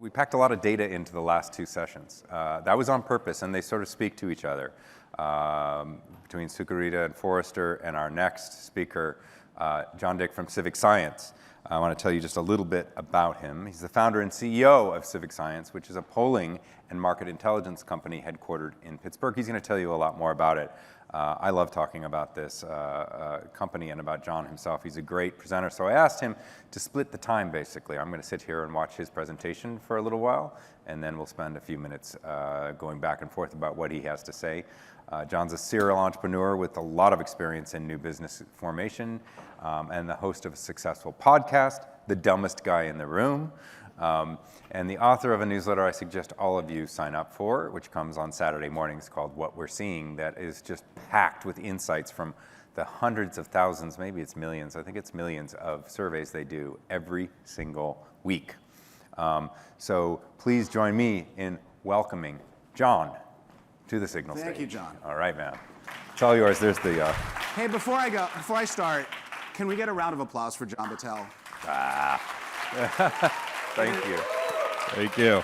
we packed a lot of data into the last two sessions. That was on purpose, and they sort of speak to each other. Between Sukarita and Forrester and our next speaker, John Dick from CivicScience. I want to tell you just a little bit about him. He's the founder and CEO of CivicScience, which is a polling and market intelligence company headquartered in Pittsburgh. He's going to tell you a lot more about it. I love talking about this company and about John himself. He's a great presenter. So I asked him to split the time, basically. I'm going to sit here and watch his presentation for a little while, and then we'll spend a few minutes going back and forth about what he has to say. John's a serial entrepreneur with a lot of experience in new business formation and the host of a successful podcast, The Dumbest Guy in the Room, and the author of a newsletter I suggest all of you sign up for, which comes on Saturday mornings, called What We're Seeing, that is just packed with insights from the hundreds of thousands, maybe it's millions, I think it's millions of surveys they do every single week. So please join me in welcoming John to the Signal stage. Thank you, John. All right, man. It's all yours. There's the... Hey, before I start, can we get a round of applause for John Battelle? Thank you. Thank you.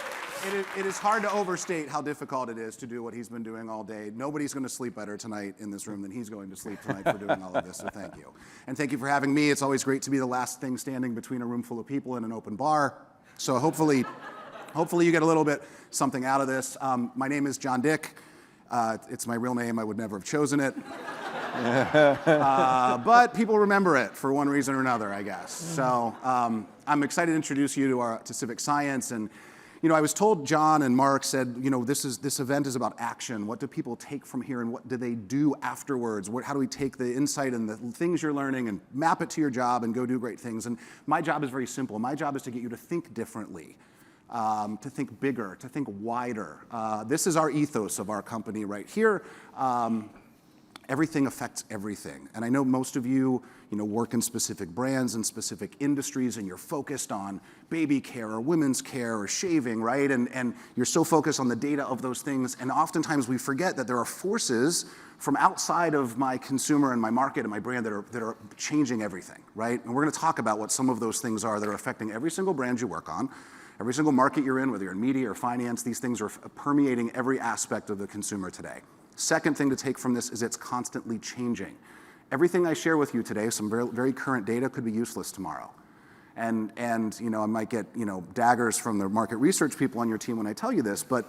It is hard to overstate how difficult it is to do what he's been doing all day. Nobody's going to sleep better tonight in this room than he's going to sleep tonight for doing all of this, so thank you. And thank you for having me. It's always great to be the last thing standing between a room full of people and an open bar. So hopefully you get a little bit something out of this. My name is John Dick. It's my real name. I would never have chosen it. But people remember it for one reason or another, I guess. So I'm excited to introduce you to CivicScience. And I was told, John and Mark said, this event is about action. What do people take from here, and what do they do afterwards? How do we take the insight and the things you're learning and map it to your job and go do great things? And my job is very simple. My job is to get you to think differently. To think bigger, to think wider. This is our ethos of our company right here. Everything affects everything. And I know most of you, work in specific brands and specific industries, and you're focused on baby care or women's care or shaving, right? And you're so focused on the data of those things. And oftentimes we forget that there are forces from outside of my consumer and my market and my brand that are changing everything, right? And we're going to talk about what some of those things are that are affecting every single brand you work on. Every single market you're in, whether you're in media or finance, these things are permeating every aspect of the consumer today. Second thing to take from this is it's constantly changing. Everything I share with you today, some very, very current data, could be useless tomorrow. And I might get, daggers from the market research people on your team when I tell you this, but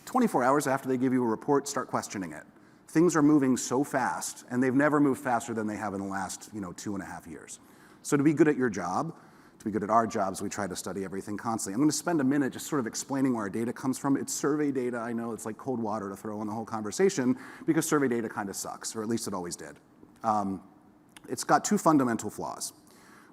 24 hours after they give you a report, start questioning it. Things are moving so fast, and they've never moved faster than they have in the last, 2.5 years. So to be good at your job, to be good at our jobs, we try to study everything constantly. I'm going to spend a minute just sort of explaining where our data comes from. It's survey data. I know it's like cold water to throw in the whole conversation because survey data kind of sucks, or at least it always did. It's got two fundamental flaws.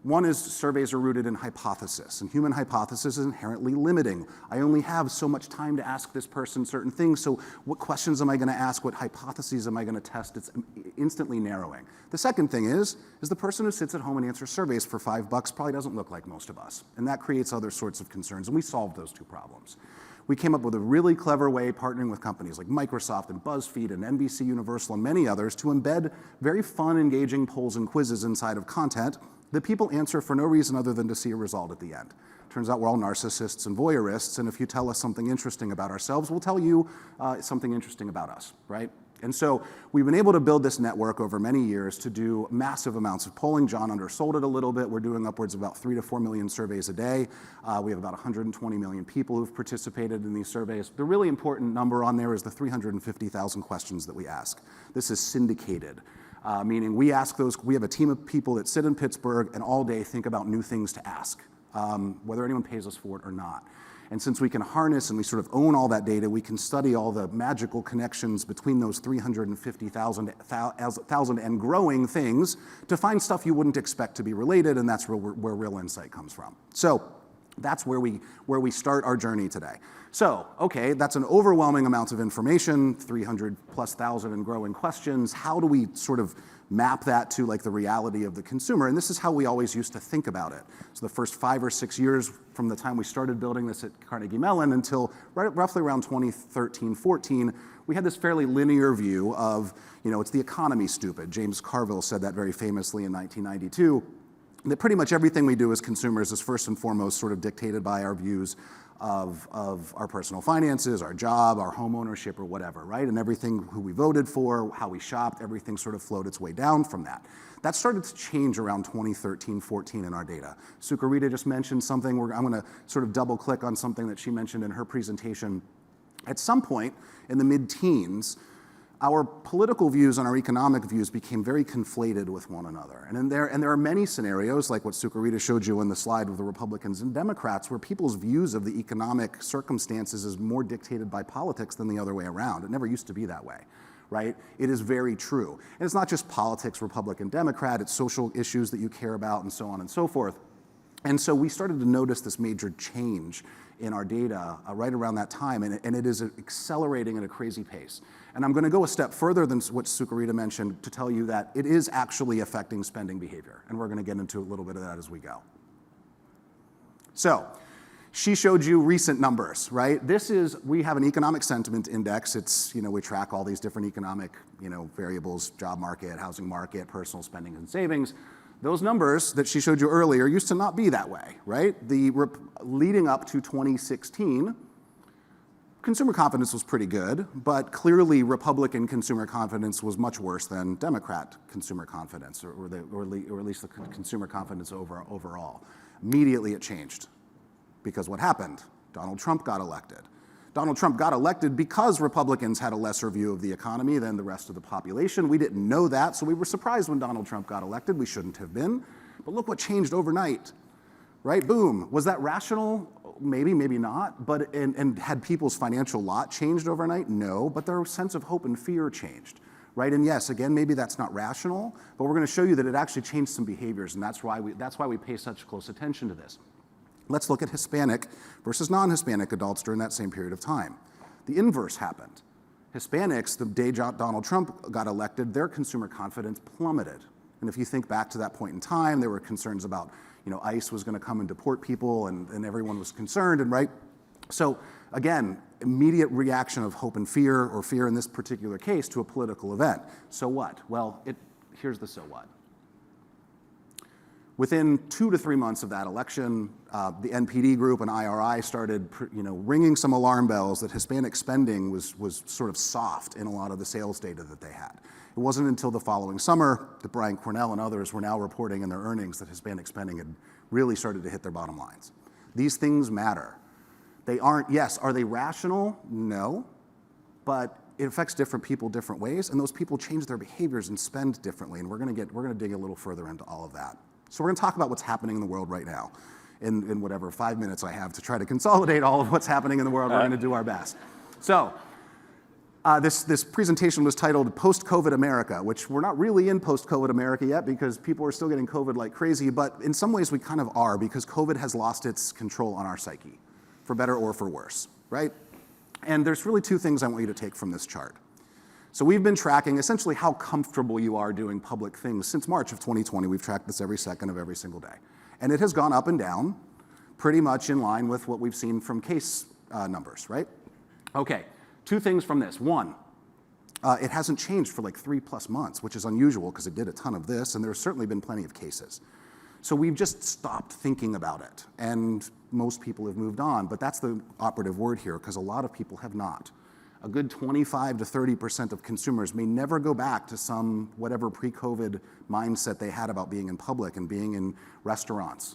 One is surveys are rooted in hypothesis, and human hypothesis is inherently limiting. I only have so much time to ask this person certain things, so what questions am I going to ask? What hypotheses am I going to test? It's instantly narrowing. The second thing is the person who sits at home and answers surveys for $5 probably doesn't look like most of us, and that creates other sorts of concerns, and we solved those two problems. We came up with a really clever way, partnering with companies like Microsoft and BuzzFeed and NBC Universal and many others, to embed very fun, engaging polls and quizzes inside of content that people answer for no reason other than to see a result at the end. Turns out we're all narcissists and voyeurists, and if you tell us something interesting about ourselves, we'll tell you something interesting about us, right? And so we've been able to build this network over many years to do massive amounts of polling. John undersold it a little bit. We're doing upwards of about 3 to 4 million surveys a day. We have about 120 million people who've participated in these surveys. The really important number on there is the 350,000 questions that we ask. This is syndicated. Meaning we have a team of people that sit in Pittsburgh and all day think about new things to ask, whether anyone pays us for it or not. And since we can harness and we sort of own all that data, we can study all the magical connections between those 350,000 and growing things to find stuff you wouldn't expect to be related, and that's where real insight comes from. So that's where we start our journey today. So, okay, that's an overwhelming amount of information, 300,000+ and growing questions. How do we sort of map that to like the reality of the consumer? And this is how we always used to think about it. So the first 5 or 6 years from the time we started building this at Carnegie Mellon until roughly around 2013, 14, we had this fairly linear view of, it's the economy, stupid. James Carville said that very famously in 1992. That pretty much everything we do as consumers is first and foremost sort of dictated by our views of our personal finances, our job, our home ownership, or whatever, right? And everything, who we voted for, how we shopped, everything sort of flowed its way down from that. That started to change around 2013, 14 in our data. Sucharita just mentioned something. I'm going to sort of double click on something that she mentioned in her presentation. At some point in the mid-teens, our political views and our economic views became very conflated with one another. And there are many scenarios, like what Sucharita showed you in the slide with the Republicans and Democrats, where people's views of the economic circumstances is more dictated by politics than the other way around. It never used to be that way, right? It is very true. And it's not just politics, Republican, Democrat, it's social issues that you care about and so on and so forth. And so we started to notice this major change in our data right around that time, and it is accelerating at a crazy pace. And I'm going to go a step further than what Sucharita mentioned to tell you that it is actually affecting spending behavior, and we're going to get into a little bit of that as we go. So, she showed you recent numbers, right? We have an economic sentiment index. It's, we track all these different economic, variables, job market, housing market, personal spending and savings. Those numbers that she showed you earlier used to not be that way, right? Leading up to 2016, consumer confidence was pretty good, but clearly Republican consumer confidence was much worse than Democrat consumer confidence, or at least the consumer confidence overall. Immediately it changed, because what happened? Donald Trump got elected. Donald Trump got elected because Republicans had a lesser view of the economy than the rest of the population. We didn't know that, so we were surprised when Donald Trump got elected. We shouldn't have been. But look what changed overnight, right? Boom. Was that rational? Maybe, maybe not. But and had people's financial lot changed overnight? No, but their sense of hope and fear changed, right? And yes, again, maybe that's not rational, but we're going to show you that it actually changed some behaviors, and that's why we pay such close attention to this. Let's look at Hispanic versus non-Hispanic adults during that same period of time. The inverse happened. Hispanics, the day Donald Trump got elected, their consumer confidence plummeted. And if you think back to that point in time, there were concerns about, ICE was going to come and deport people, and everyone was concerned, and right? So again, immediate reaction of hope and fear, or fear in this particular case, to a political event. So what? Well, here's the so what. Within 2 to 3 months of that election, the NPD group and IRI started, ringing some alarm bells that Hispanic spending was sort of soft in a lot of the sales data that they had. It wasn't until the following summer that Brian Cornell and others were now reporting in their earnings that Hispanic spending had really started to hit their bottom lines. These things matter. They aren't, yes, are they rational? No, but it affects different people different ways, and those people change their behaviors and spend differently, and we're going to dig a little further into all of that. So we're going to talk about what's happening in the world right now in whatever 5 minutes I have to try to consolidate all of what's happening in the world. We're going to do our best. So this presentation was titled Post-COVID America, which we're not really in post-COVID America yet because people are still getting COVID like crazy, but in some ways we kind of are because COVID has lost its control on our psyche, for better or for worse, right? And there's really 2 things I want you to take from this chart. So we've been tracking essentially how comfortable you are doing public things since March of 2020. We've tracked this every second of every single day. And it has gone up and down pretty much in line with what we've seen from case numbers, right? Okay, 2 things from this. One, it hasn't changed for like 3+ months, which is unusual because it did a ton of this, and there's certainly been plenty of cases. So we've just stopped thinking about it, and most people have moved on, but that's the operative word here because a lot of people have not. A good 25 to 30% of consumers may never go back to some whatever pre-COVID mindset they had about being in public and being in restaurants.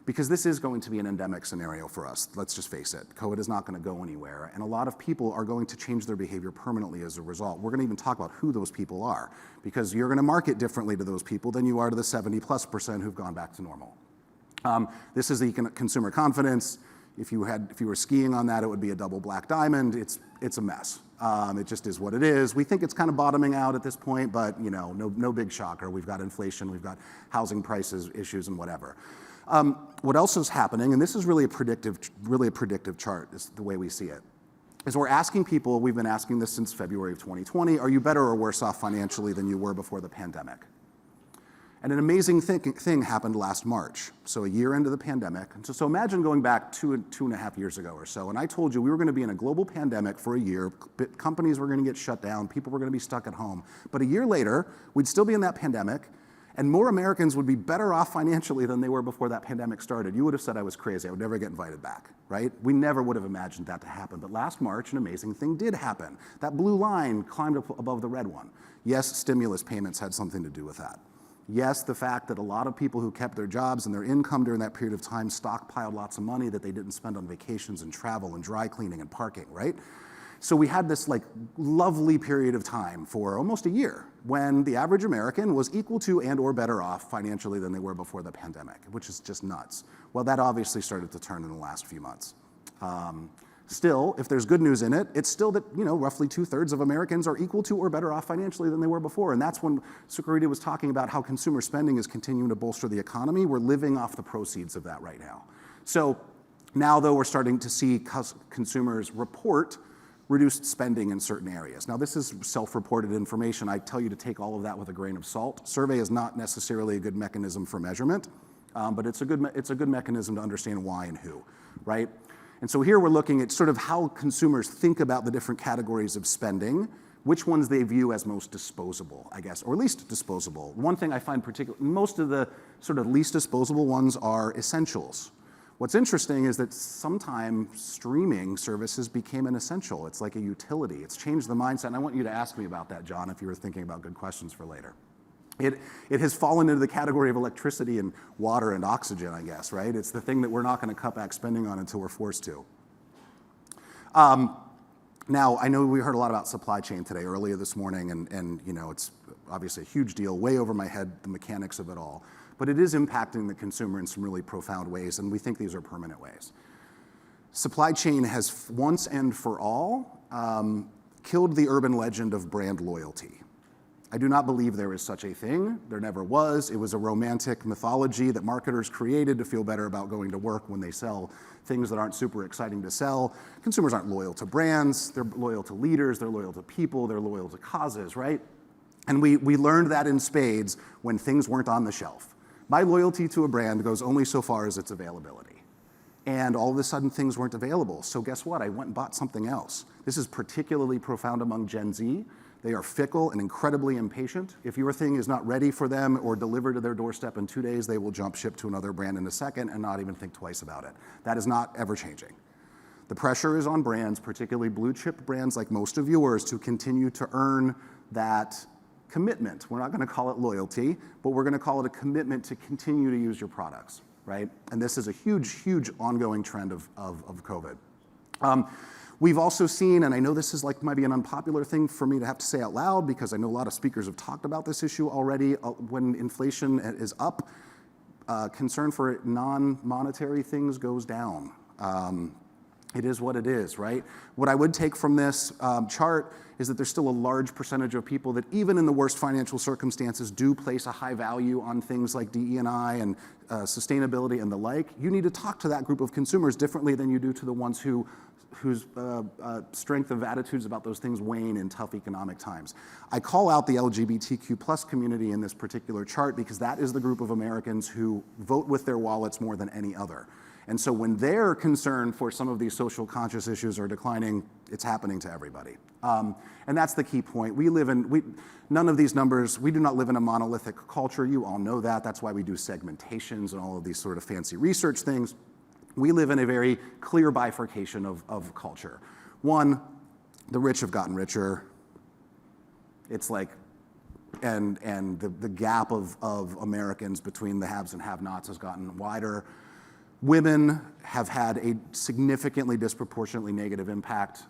Because this is going to be an endemic scenario for us, let's just face it. COVID is not going to go anywhere, and a lot of people are going to change their behavior permanently as a result. We're going to even talk about who those people are, because you're going to market differently to those people than you are to the 70+% who've gone back to normal. This is the consumer confidence. If you were skiing on that, it would be a double black diamond. It's a mess. It just is what it is. We think it's kind of bottoming out at this point, but no big shocker. We've got inflation, we've got housing prices issues, and whatever. What else is happening, and this is really a predictive chart, is the way we see it, is we're asking people, we've been asking this since February of 2020, are you better or worse off financially than you were before the pandemic? And an amazing thing happened last March, so a year into the pandemic. So imagine going back 2.5 years ago or so, and I told you we were going to be in a global pandemic for a year, companies were going to get shut down, people were going to be stuck at home. But a year later, we'd still be in that pandemic, and more Americans would be better off financially than they were before that pandemic started. You would have said I was crazy. I would never get invited back, right? We never would have imagined that to happen. But last March, an amazing thing did happen. That blue line climbed up above the red one. Yes, stimulus payments had something to do with that. Yes, the fact that a lot of people who kept their jobs and their income during that period of time stockpiled lots of money that they didn't spend on vacations and travel and dry cleaning and parking, right? So we had this like lovely period of time for almost a year when the average American was equal to and or better off financially than they were before the pandemic, which is just nuts. Well, that obviously started to turn in the last few months. Still, if there's good news in it, it's still that, roughly 2/3 of Americans are equal to or better off financially than they were before. And that's when Sucharita was talking about how consumer spending is continuing to bolster the economy. We're living off the proceeds of that right now. So now, though, we're starting to see consumers report reduced spending in certain areas. Now, this is self-reported information. I tell you to take all of that with a grain of salt. Survey is not necessarily a good mechanism for measurement, but it's a good mechanism to understand why and who, right? And so here we're looking at sort of how consumers think about the different categories of spending, which ones they view as most disposable, I guess, or least disposable. One thing I find particular, most of the sort of least disposable ones are essentials. What's interesting is that sometimes streaming services became an essential. It's like a utility. It's changed the mindset. And I want you to ask me about that, John, if you were thinking about good questions for later. It has fallen into the category of electricity and water and oxygen, I guess, right? It's the thing that we're not going to cut back spending on until we're forced to. Now, I know we heard a lot about supply chain today, earlier this morning, and it's obviously a huge deal, way over my head, the mechanics of it all. But it is impacting the consumer in some really profound ways, and we think these are permanent ways. Supply chain has once and for all killed the urban legend of brand loyalty. I do not believe there is such a thing. There never was. It was a romantic mythology that marketers created to feel better about going to work when they sell things that aren't super exciting to sell. Consumers aren't loyal to brands. They're loyal to leaders. They're loyal to people. They're loyal to causes, right? And we learned that in spades when things weren't on the shelf. My loyalty to a brand goes only so far as its availability. And all of a sudden, things weren't available. So guess what? I went and bought something else. This is particularly profound among Gen Z. They are fickle and incredibly impatient. If your thing is not ready for them or delivered to their doorstep in 2 days, they will jump ship to another brand in a second and not even think twice about it. That is not ever changing. The pressure is on brands, particularly blue chip brands like most of yours, to continue to earn that commitment. We're not going to call it loyalty, but we're going to call it a commitment to continue to use your products, right? And this is a huge, huge ongoing trend of COVID. We've also seen, and I know this is might be an unpopular thing for me to have to say out loud because I know a lot of speakers have talked about this issue already. When inflation is up, concern for non-monetary things goes down. It is what it is, right? What I would take from this chart is that there's still a large percentage of people that even in the worst financial circumstances do place a high value on things like DE&I and sustainability and the like. You need to talk to that group of consumers differently than you do to the ones whose strength of attitudes about those things wane in tough economic times. I call out the LGBTQ+ community in this particular chart because that is the group of Americans who vote with their wallets more than any other. And so when their concern for some of these social conscious issues are declining, it's happening to everybody. And that's the key point. None of these numbers, we do not live in a monolithic culture. You all know that. That's why we do segmentations and all of these sort of fancy research things. We live in a very clear bifurcation of culture. One, the rich have gotten richer. It's like, and the gap of Americans between the haves and have-nots has gotten wider. Women have had a significantly disproportionately negative impact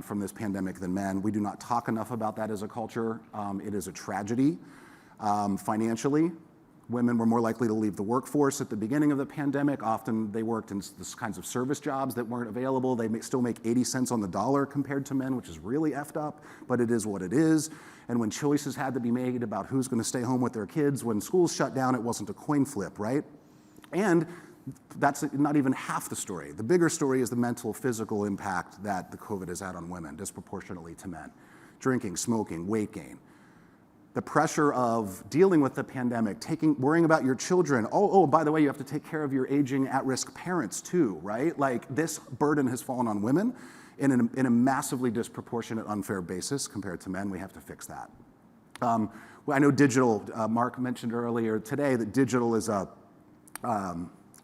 from this pandemic than men. We do not talk enough about that as a culture. It is a tragedy. Financially, women were more likely to leave the workforce at the beginning of the pandemic. Often they worked in this kinds of service jobs that weren't available. They still make 80 cents on the dollar compared to men, which is really effed up, but it is what it is. And when choices had to be made about who's going to stay home with their kids, when schools shut down, it wasn't a coin flip, right? And that's not even half the story. The bigger story is the mental, physical impact that the COVID has had on women, disproportionately to men. Drinking, smoking, weight gain. The pressure of dealing with the pandemic, worrying about your children. Oh, by the way, you have to take care of your aging at-risk parents too, right? Like this burden has fallen on women in a massively disproportionate, unfair basis compared to men. We have to fix that. well, I know digital, Mark mentioned earlier today that digital is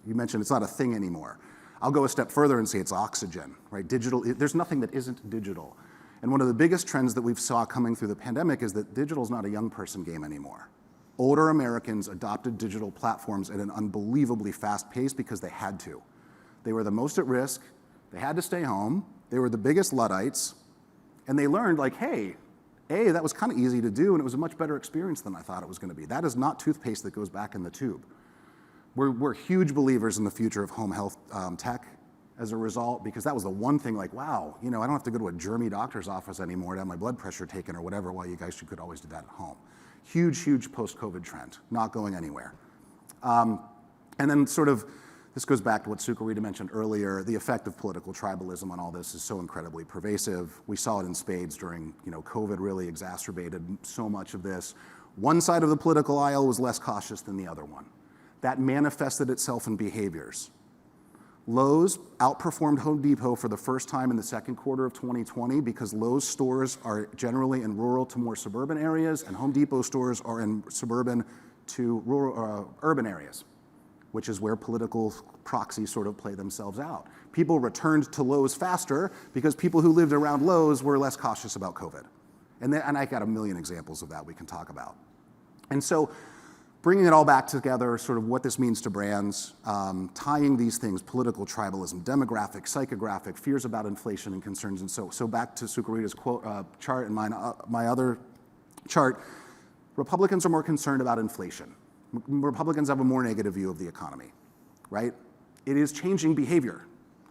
you mentioned it's not a thing anymore. I'll go a step further and say it's oxygen, right? Digital, there's nothing that isn't digital. And one of the biggest trends that we've saw coming through the pandemic is that digital is not a young person game anymore. Older Americans adopted digital platforms at an unbelievably fast pace because they had to. They were the most at risk, they had to stay home, they were the biggest Luddites, and they learned like, hey, that was kind of easy to do and it was a much better experience than I thought it was gonna be. That is not toothpaste that goes back in the tube. We're huge believers in the future of home health tech as a result, because that was the one thing like, wow, I don't have to go to a germy doctor's office anymore to have my blood pressure taken or whatever, while you guys could always do that at home. Huge post-COVID trend, not going anywhere. And then sort of, this goes back to what Sukarita mentioned earlier, the effect of political tribalism on all this is so incredibly pervasive. We saw it in spades during, COVID really exacerbated so much of this. One side of the political aisle was less cautious than the other one. That manifested itself in behaviors. Lowe's outperformed Home Depot for the first time in the second quarter of 2020 because Lowe's stores are generally in rural to more suburban areas, and Home Depot stores are in suburban to rural, urban areas, which is where political proxies sort of play themselves out. People returned to Lowe's faster because people who lived around Lowe's were less cautious about COVID. And I got a million examples of that we can talk about. And so, bringing it all back together, sort of what this means to brands, tying these things, political tribalism, demographic, psychographic, fears about inflation and concerns. And so back to Sukarita's quote, chart and my other chart, Republicans are more concerned about inflation. Republicans have a more negative view of the economy, right? It is changing behavior.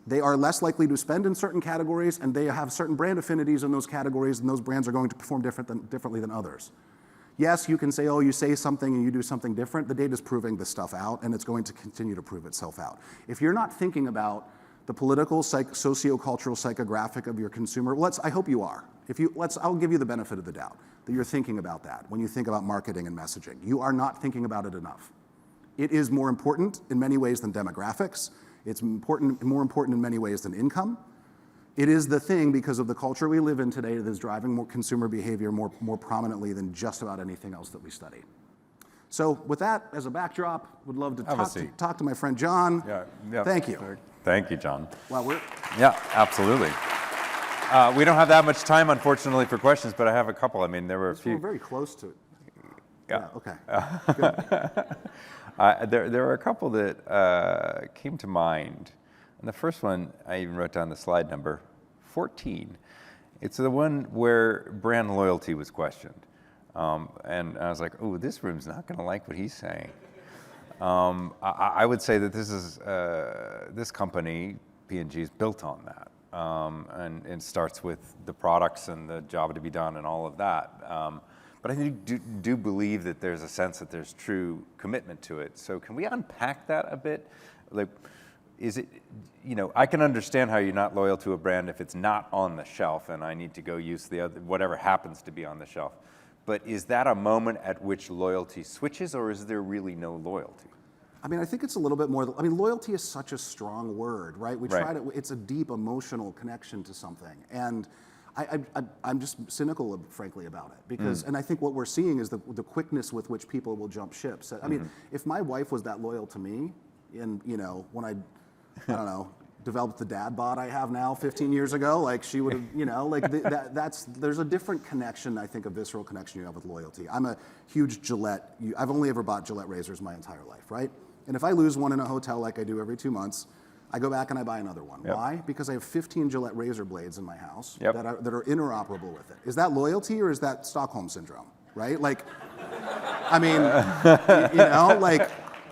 They are less likely to spend in certain categories, and they have certain brand affinities in those categories, and those brands are going to perform differently than others. Yes, you can say, oh, you say something and you do something different. The data's proving this stuff out, and it's going to continue to prove itself out. If you're not thinking about the political, socio-cultural, psychographic of your consumer, I hope you are. I'll give you the benefit of the doubt that you're thinking about that when you think about marketing and messaging. You are not thinking about it enough. It is more important in many ways than demographics. It's more important in many ways than income. It is the thing, because of the culture we live in today, that is driving more consumer behavior more prominently than just about anything else that we study. So with that as a backdrop, would love to talk to my friend John. Yeah. Thank you. Thank you, John. Well, yeah, absolutely. We don't have that much time, unfortunately, for questions, but I have a couple. I mean, there were a few. We're very close to it. Yeah. Okay. Good. There were a couple that came to mind. And the first one, I even wrote down the slide number, 14. It's the one where brand loyalty was questioned. And I was like, oh, this room's not gonna like what he's saying. I would say that this company, P&G, is built on that. And it starts with the products and the job to be done and all of that. But I do believe that there's a sense that there's true commitment to it. So can we unpack that a bit? Like, is it, I can understand how you're not loyal to a brand if it's not on the shelf and I need to go use the other, whatever happens to be on the shelf. But is that a moment at which loyalty switches, or is there really no loyalty? I mean, I think it's a little bit more, loyalty is such a strong word, right? It's a deep emotional connection to something. And I'm just cynical, frankly, about it, because, and I think what we're seeing is the quickness with which people will jump ships. I mean, if my wife was that loyal to me, and when I don't know, developed the dad bod I have now 15 years ago, like she would have, there's a different connection, I think, a visceral connection you have with loyalty. I'm a huge Gillette, I've only ever bought Gillette razors my entire life, right? And if I lose one in a hotel like I do every 2 months, I go back and I buy another one. Yep. Why? Because I have 15 Gillette razor blades in my house that are interoperable with it. Is that loyalty or is that Stockholm syndrome, right? Like, I mean,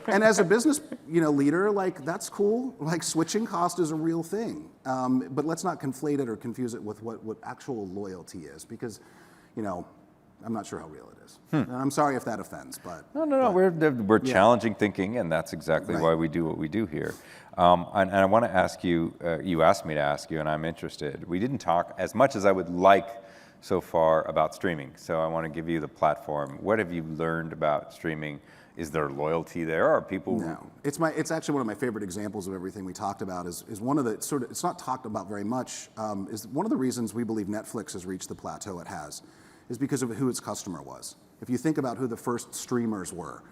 and as a business, leader, that's cool. Like, switching cost is a real thing. But let's not conflate it or confuse it with what actual loyalty is, because, I'm not sure how real it is. And I'm sorry if that offends, but. No, we're challenging thinking, and that's exactly why we do what we do here. And I want to ask you, you asked me to ask you, and I'm interested. We didn't talk as much as I would like so far about streaming, so I want to give you the platform. What have you learned about streaming? Is there loyalty there? Are people? No, it's actually one of my favorite examples of everything we talked about. Is one of the it's not talked about very much. Is one of the reasons we believe Netflix has reached the plateau it has, is because of who its customer was. if you think about who the first streamers were,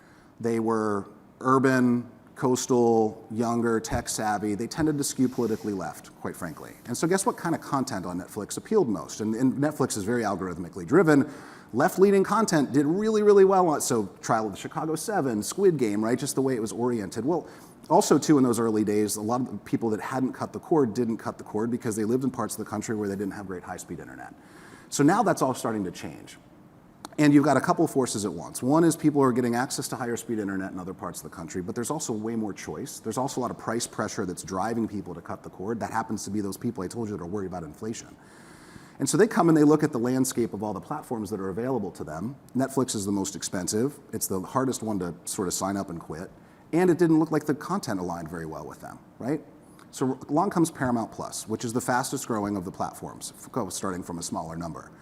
they were urban, coastal, younger, tech-savvy. They tended to skew politically left, quite frankly. And so guess what kind of content on Netflix appealed most? And Netflix is very algorithmically driven. Left-leaning content did really, really well. So Trial of the Chicago 7, Squid Game, right? Just the way it was oriented. Well, also, too, in those early days, a lot of the people that hadn't cut the cord didn't cut the cord because they lived in parts of the country where they didn't have great high-speed internet. So now that's all starting to change. And you've got a couple forces at once. One is people are getting access to higher speed internet in other parts of the country, but there's also way more choice. There's also a lot of price pressure that's driving people to cut the cord. That happens to be those people I told you that are worried about inflation. And so they come and they look at the landscape of all the platforms that are available to them. Netflix is the most expensive. It's the hardest one to sort of sign up and quit. And it didn't look like the content aligned very well with them, right? So along comes Paramount Plus, which is the fastest growing of the platforms, starting from a smaller number.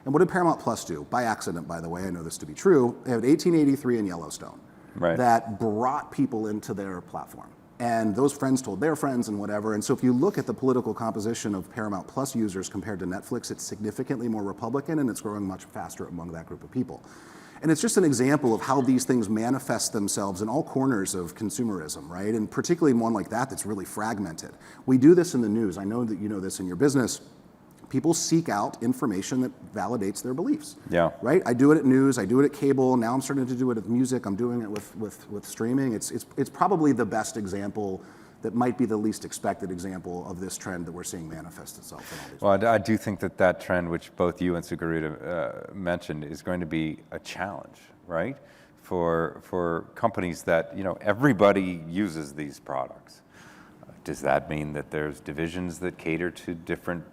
And what did Paramount Plus do? By accident, by the way, I know this to be true. They had 1883 and Yellowstone that brought people into their platform. And those friends told their friends and whatever. And so if you look at the political composition of Paramount Plus users compared to Netflix, it's significantly more Republican and it's growing much faster among that group of people. And it's just an example of how these things manifest themselves in all corners of consumerism, right? And particularly in one like that that's really fragmented. We do this in the news. I know that you know this in your business. People seek out information that validates their beliefs. Yeah. Right? I do it at news, I do it at cable, now I'm starting to do it with music, I'm doing it with streaming. It's probably the best example that might be the least expected example of this trend that we're seeing manifest itself in all these ways. Well, I do think that trend, which both you and Sucharita mentioned, is going to be a challenge, right? For companies that, everybody uses these products. Does that mean that there's divisions that cater to different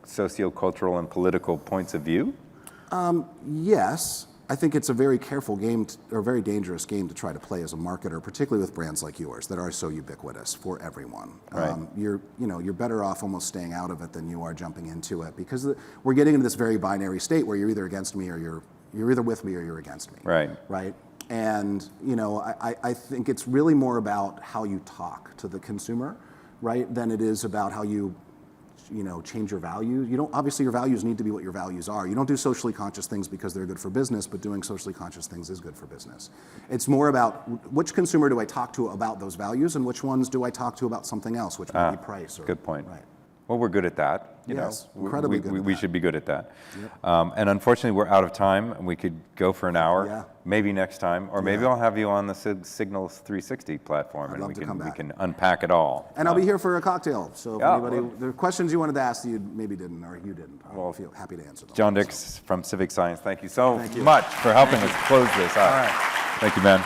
sociocultural and political points of view? Yes. I think it's a very careful game, or a very dangerous game to try to play as a marketer, particularly with brands like yours that are so ubiquitous for everyone. Right. You're better off almost staying out of it than you are jumping into it, because we're getting into this very binary state where you're either against me or you're either with me or you're against me. Right. Right. And I think it's really more about how you talk to the consumer, right, than it is about how you change your values. Obviously your values need to be what your values are. You don't do socially conscious things because they're good for business, but doing socially conscious things is good for business. It's more about which consumer do I talk to about those values and which ones do I talk to about something else, which might be price. Good point. Right. Well, we're good at that. Yes, incredibly good at we that. should be good at that. Yep. And unfortunately, we're out of time, and we could go for an hour. Yeah. Maybe next time, or maybe I'll have you on the Signal 360 platform, and we can unpack it all. And I'll be here for a cocktail. So if anybody, there are questions you wanted to ask that you maybe didn't, or you didn't, I'll feel happy to answer them. John Dix from CivicScience, thank you so much for helping us close this out. All right. Thank you, man.